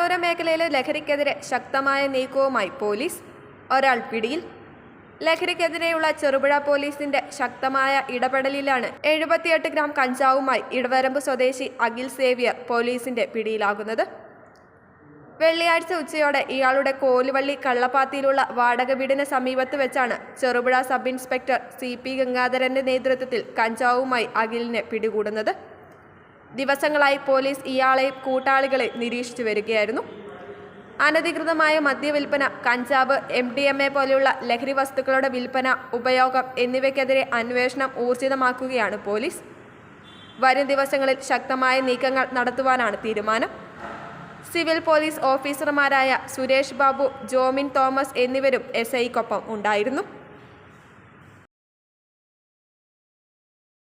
മലയോര മേഖലയിലെ ലഹരിക്കെതിരെ ശക്തമായ നീക്കവുമായി പോലീസ്. ഒരാൾ പിടിയിൽ. ലഹരിക്കെതിരെയുള്ള ചെറുപുഴ പോലീസിന്റെ ശക്തമായ ഇടപെടലിലാണ് 78 ഗ്രാം കഞ്ചാവുമായി ഇടവരമ്പ് സ്വദേശി അഖിൽ സേവ്യർ പോലീസിന്റെ പിടിയിലാകുന്നത്. വെള്ളിയാഴ്ച ഉച്ചയോടെ ഇയാളുടെ കോലുവള്ളി കള്ളപ്പാത്തിയിലുള്ള വാടക വീടിന് സമീപത്ത് വെച്ചാണ് ചെറുപുഴ സബ് ഇൻസ്പെക്ടർ CP ഗംഗാധരന്റെ നേതൃത്വത്തിൽ കഞ്ചാവുമായി അഖിലിനെ പിടികൂടുന്നത്. ദിവസങ്ങളായി പോലീസ് ഇയാളെയും കൂട്ടാളികളെ നിരീക്ഷിച്ചു വരികയായിരുന്നു. അനധികൃതമായ മദ്യവിൽപ്പന, കഞ്ചാവ്, MDMA പോലെയുള്ള ലഹരി വസ്തുക്കളുടെ വിൽപ്പന, ഉപയോഗം എന്നിവയ്ക്കെതിരെ അന്വേഷണം ഊർജിതമാക്കുകയാണ് പോലീസ്. വരും ദിവസങ്ങളിൽ ശക്തമായ നീക്കങ്ങൾ നടത്തുവാനാണ് തീരുമാനം. സിവിൽ പോലീസ് ഓഫീസർമാരായ സുരേഷ് ബാബു, ജോമിൻ തോമസ് എന്നിവരും SIക്കൊപ്പം ഉണ്ടായിരുന്നു.